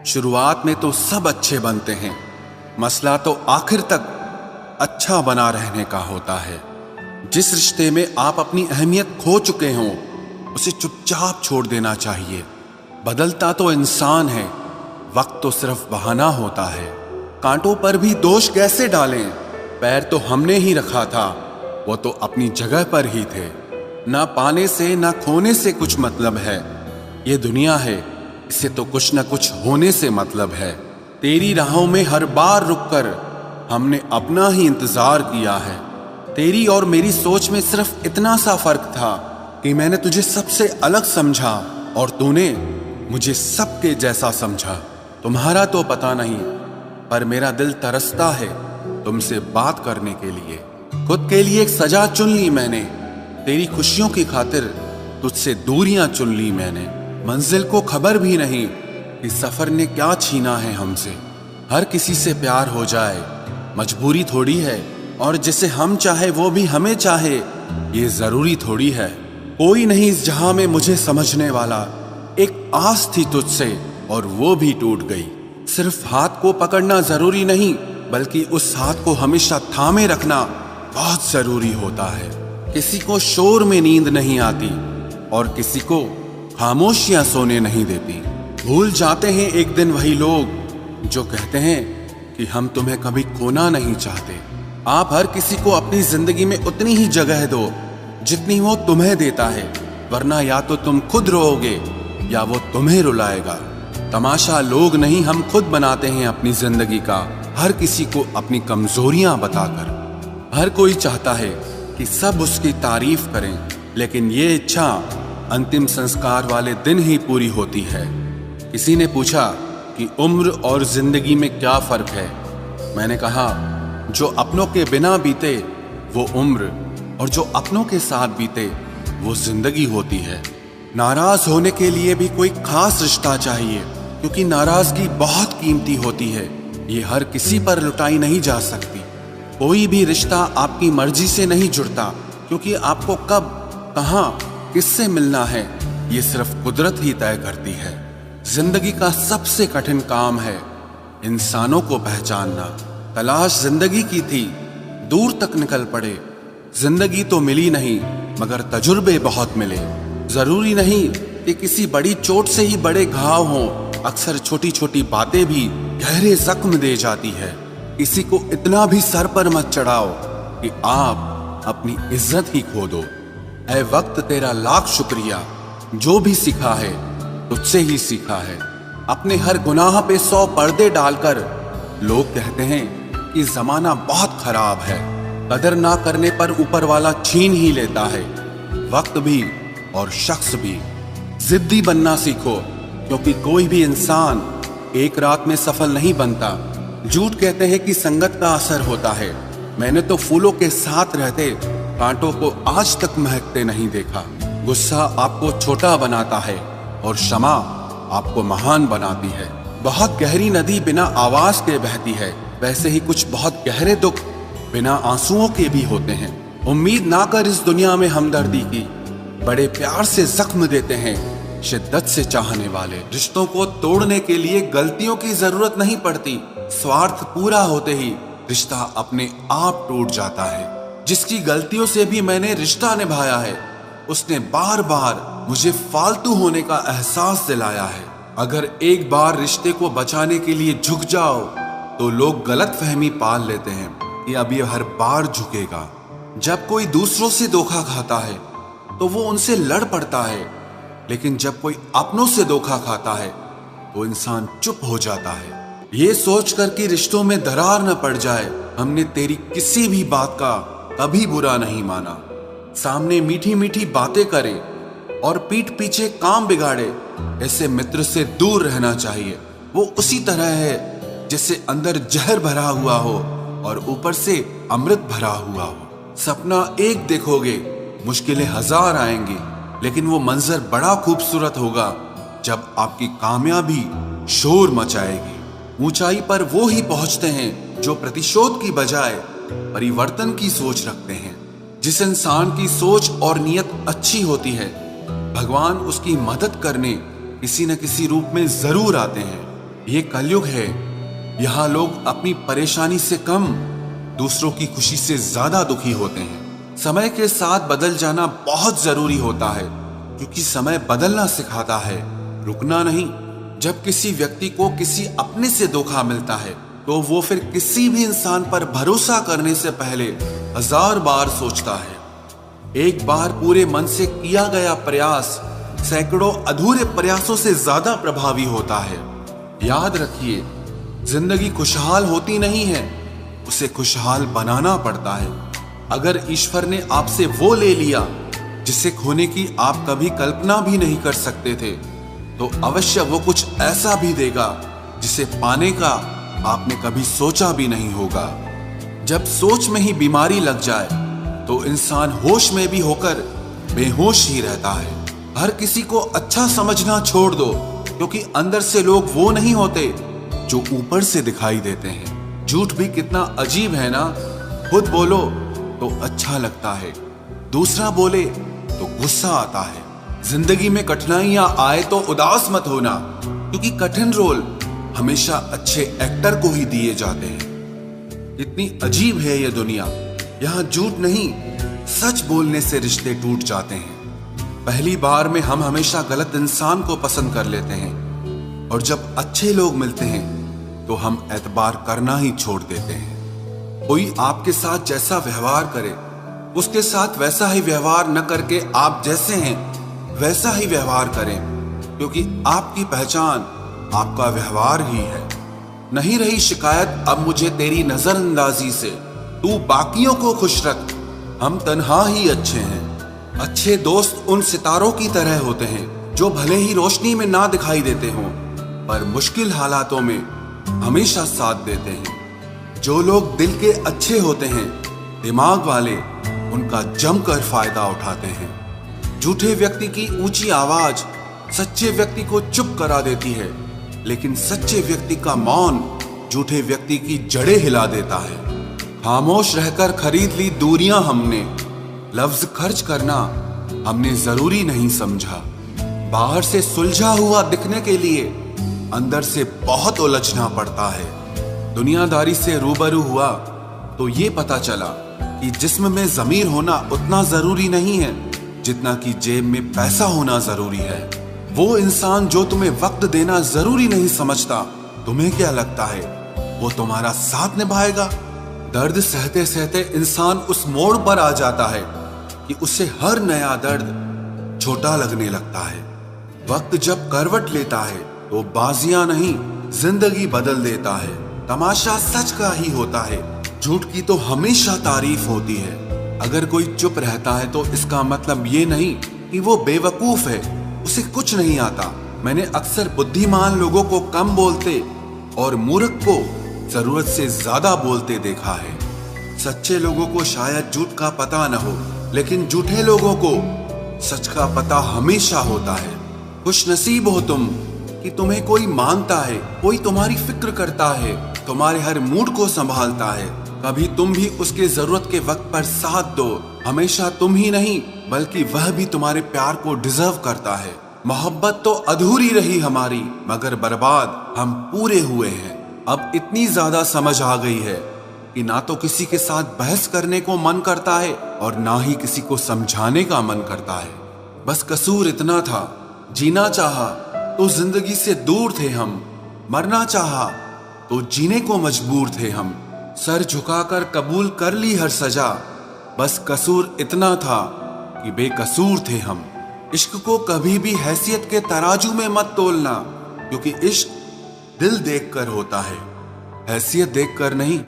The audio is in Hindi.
शुरुआत में तो सब अच्छे बनते हैं, मसला तो आखिर तक अच्छा बना रहने का होता है। जिस रिश्ते में आप अपनी अहमियत खो चुके हों उसे चुपचाप छोड़ देना चाहिए। बदलता तो इंसान है, वक्त तो सिर्फ बहाना होता है। कांटों पर भी दोष कैसे डालें, पैर तो हमने ही रखा था, वो तो अपनी जगह पर ही थे। ना पाने से ना खोने से कुछ मतलब है, ये दुनिया है, इसे तो कुछ न कुछ होने से मतलब है। तेरी राहों में हर बार रुककर हमने अपना ही इंतजार किया है। तेरी और मेरी सोच में सिर्फ इतना सा फर्क था कि मैंने तुझे सबसे अलग समझा और तूने मुझे सबके जैसा समझा। तुम्हारा तो पता नहीं, पर मेरा दिल तरसता है तुमसे बात करने के लिए। खुद के लिए एक सजा चुन ली मैंने, तेरी खुशियों की खातिर तुझसे दूरियां चुन ली मैंने। मंजिल को खबर भी नहीं कि सफर ने क्या छीना है हमसे। हर किसी से प्यार हो जाए मजबूरी थोड़ी है, और जिसे हम चाहे वो भी हमें चाहे ये जरूरी थोड़ी है। कोई नहीं इस जहां में मुझे समझने वाला, एक आस थी तुझसे और वो भी टूट गई। सिर्फ हाथ को पकड़ना जरूरी नहीं, बल्कि उस हाथ को हमेशा थामे रखना बहुत जरूरी होता है। किसी को शोर में नींद नहीं आती और किसी को खामोशियां सोने नहीं देती। भूल जाते हैं एक दिन वही लोग जो कहते हैं कि हम तुम्हें कभी खोना नहीं चाहते। आप हर किसी को अपनी जिंदगी में उतनी ही जगह दो जितनी वो तुम्हें देता है, वरना या तो तुम खुद रोओगे या वो तुम्हें रुलाएगा। तमाशा लोग नहीं, हम खुद बनाते हैं अपनी जिंदगी का, हर किसी को अपनी कमजोरियां बताकर। हर कोई चाहता है कि सब उसकी तारीफ करें, लेकिन ये इच्छा अंतिम संस्कार वाले दिन ही पूरी होती है। किसी ने पूछा कि उम्र और जिंदगी में क्या फर्क है। मैंने कहा, जो अपनों के बिना बीते वो उम्र, और जो अपनों के साथ बीते वो जिंदगी होती है। नाराज होने के लिए भी कोई खास रिश्ता चाहिए, क्योंकि नाराजगी बहुत कीमती होती है, ये हर किसी पर लुटाई नहीं जा सकती। कोई भी रिश्ता आपकी मर्जी से नहीं जुड़ता, क्योंकि आपको कब कहां किससे मिलना है ये सिर्फ कुदरत ही तय करती है। जिंदगी का सबसे कठिन काम है इंसानों को पहचानना। तलाश जिंदगी की थी, दूर तक निकल पड़े, जिंदगी तो मिली नहीं मगर तजुर्बे बहुत मिले। जरूरी नहीं कि किसी बड़ी चोट से ही बड़े घाव हों, अक्सर छोटी छोटी बातें भी गहरे जख्म दे जाती है। किसी को इतना भी सर पर मत चढ़ाओ कि आप अपनी इज्जत ही खो दो। ऐ वक्त तेरा लाख शुक्रिया, जो भी सीखा है तुझसे ही सीखा है। अपने हर गुनाह पे 100 पर्दे डालकर लोग कहते हैं कि जमाना बहुत खराब है। कदर ना करने पर ऊपर वाला छीन ही लेता है, वक्त भी और शख्स भी। जिद्दी बनना सीखो, क्योंकि कोई भी इंसान एक रात में सफल नहीं बनता। झूठ कहते हैं कि संगत का असर होता है। मैंने तो फूलों के साथ रहते कांटों को आज तक महकते नहीं देखा। गुस्सा आपको छोटा बनाता है और क्षमा आपको महान बनाती है। बहुत गहरी नदी बिना आवाज के बहती है, वैसे ही कुछ बहुत गहरे दुख बिना आंसुओं के भी होते हैं। उम्मीद ना कर इस दुनिया में हमदर्दी की, बड़े प्यार से जख्म देते हैं शिद्दत से चाहने वाले। रिश्तों को तोड़ने के लिए गलतियों की जरूरत नहीं पड़ती, स्वार्थ पूरा होते ही रिश्ता अपने आप टूट जाता है। जिसकी गलतियों से भी मैंने रिश्ता निभाया है, उसने बार बार मुझे फालतू होने का एहसास दिलाया है। अगर एक बार रिश्ते को बचाने के लिए झुक जाओ तो लोग गलत फहमी पाल लेते हैं कि अब ये हर बार झुकेगा। जब कोई दूसरों से धोखा खाता है तो वो उनसे लड़ पड़ता है, लेकिन जब कोई अपनों से धोखा खाता है तो इंसान चुप हो जाता है। ये सोचकर कि रिश्तों में दरार न पड़ जाए, हमने तेरी किसी भी बात का कभी बुरा नहीं माना। सामने मीठी मीठी बातें करे और पीठ पीछे काम बिगाड़े, ऐसे मित्र से दूर रहना चाहिए। वो उसी तरह है जैसे अंदर जहर भरा हुआ हो और ऊपर से अमृत भरा हुआ हो। सपना एक देखोगे, मुश्किलें 1000 आएंगी, लेकिन वो मंजर बड़ा खूबसूरत होगा जब आपकी कामयाबी शोर मचाएगी। ऊंचाई पर वो ही पहुंचते हैं जो प्रतिशोध की बजाय परिवर्तन की सोच रखते हैं। जिस इंसान की सोच और नीयत अच्छी होती है, भगवान उसकी मदद करने किसी न किसी रूप में जरूर आते हैं। ये कलयुग है। यहाँ लोग अपनी परेशानी से कम दूसरों की खुशी से ज्यादा दुखी होते हैं। समय के साथ बदल जाना बहुत जरूरी होता है, क्योंकि समय बदलना सिखाता है, रुकना नहीं। जब किसी व्यक्ति को किसी अपने से धोखा मिलता है तो वो फिर किसी भी इंसान पर भरोसा करने से पहले 1000 बार सोचता है। एक बार पूरे मन से किया गया प्रयास सैकड़ों अधूरे प्रयासों से ज्यादा प्रभावी होता है। याद रखिए, जिंदगी खुशहाल होती नहीं है, उसे खुशहाल बनाना पड़ता है। अगर ईश्वर ने आपसे वो ले लिया जिसे खोने की आप कभी कल्पना भी नहीं कर सकते थे, तो अवश्य वो कुछ ऐसा भी देगा जिसे पाने का आपने कभी सोचा भी नहीं होगा। जब सोच में ही बीमारी लग जाए तो इंसान होश में भी होकर बेहोश ही रहता है। हर किसी को अच्छा समझना छोड़ दो, क्योंकि अंदर से लोग वो नहीं होते जो ऊपर से दिखाई देते हैं। झूठ भी कितना अजीब है ना। खुद बोलो तो अच्छा लगता है, दूसरा बोले तो गुस्सा आता है। जिंदगी में कठिनाइयां आए तो उदास मत होना, क्योंकि कठिन रोल हमेशा अच्छे एक्टर को ही दिए जाते हैं। इतनी अजीब है ये दुनिया। यहाँ झूठ नहीं, सच बोलने से रिश्ते टूट जाते हैं। पहली बार में हम हमेशा गलत इंसान को पसंद कर लेते हैं, और जब अच्छे लोग मिलते हैं तो हम एतबार करना ही छोड़ देते हैं। कोई आपके साथ जैसा व्यवहार करे, उसके साथ वैसा ही व्यवहार न करके आप जैसे हैं वैसा ही व्यवहार करें, क्योंकि आपकी पहचान आपका व्यवहार ही है। नहीं रही शिकायत अब मुझे तेरी नजरअंदाजी से, तू बाकियों को खुश रख, हम तन्हा ही अच्छे हैं। अच्छे दोस्त उन सितारों की तरह होते हैं जो भले ही रोशनी में ना दिखाई देते हों, पर मुश्किल हालातों में हमेशा साथ देते हैं। जो लोग दिल के अच्छे होते हैं, दिमाग वाले, उनका जमकर फायदा उठाते हैं। झूठे व्यक्ति की ऊंची आवाज सच्चे व्यक्ति को चुप करा देती है, लेकिन सच्चे व्यक्ति का मौन झूठे व्यक्ति की जड़ें हिला देता है। खामोश रहकर खरीद ली दूरियां हमने, लफ्ज खर्च करना हमने जरूरी नहीं समझा। बाहर से सुलझा हुआ दिखने के लिए अंदर से बहुत उलझना पड़ता है। दुनियादारी से रूबरू हुआ तो ये पता चला कि जिस्म में ज़मीर होना उतना जरूरी नहीं है जितना कि जेब में पैसा होना जरूरी है। वो इंसान जो तुम्हें वक्त देना जरूरी नहीं समझता, तुम्हें क्या लगता है वो तुम्हारा साथ निभाएगा? दर्द सहते सहते इंसान उस मोड़ पर आ जाता है कि उसे हर नया दर्द छोटा लगने लगता है। वक्त जब करवट लेता है तो बाजियां नहीं, जिंदगी बदल देता है। तमाशा सच का ही होता है, झूठ की तो हमेशा तारीफ होती है। अगर कोई चुप रहता है तो इसका मतलब ये नहीं कि वो बेवकूफ है, उसे कुछ नहीं आता। मैंने अक्सर बुद्धिमान लोगों को कम बोलते और मूर्ख को जरूरत से ज्यादा बोलते देखा है। सच्चे लोगों को शायद झूठ का पता न हो, लेकिन झूठे लोगों को सच का पता हमेशा होता है। खुश नसीब हो तुम कि तुम्हें कोई मानता है, कोई तुम्हारी फिक्र करता है, तुम्हारे हर मूड को संभालता है। कभी तुम भी उसके जरूरत के वक्त पर साथ दो। हमेशा तुम ही नहीं बल्कि वह भी तुम्हारे प्यार को डिजर्व करता है। मोहब्बत तो अधूरी रही हमारी, मगर बर्बाद हम पूरे हुए हैं। अब इतनी ज्यादा समझ आ गई है कि ना तो किसी के साथ बहस करने को मन करता है और ना ही किसी को समझाने का मन करता है। बस कसूर इतना था, जीना चाहा तो जिंदगी से दूर थे हम, मरना चाहा तो जीने को मजबूर थे हम। सर झुकाकर कबूल कर ली हर सजा, बस कसूर इतना था कि बेकसूर थे हम। इश्क को कभी भी हैसियत के तराजू में मत तोलना, क्योंकि इश्क दिल देखकर होता है, हैसियत देखकर नहीं।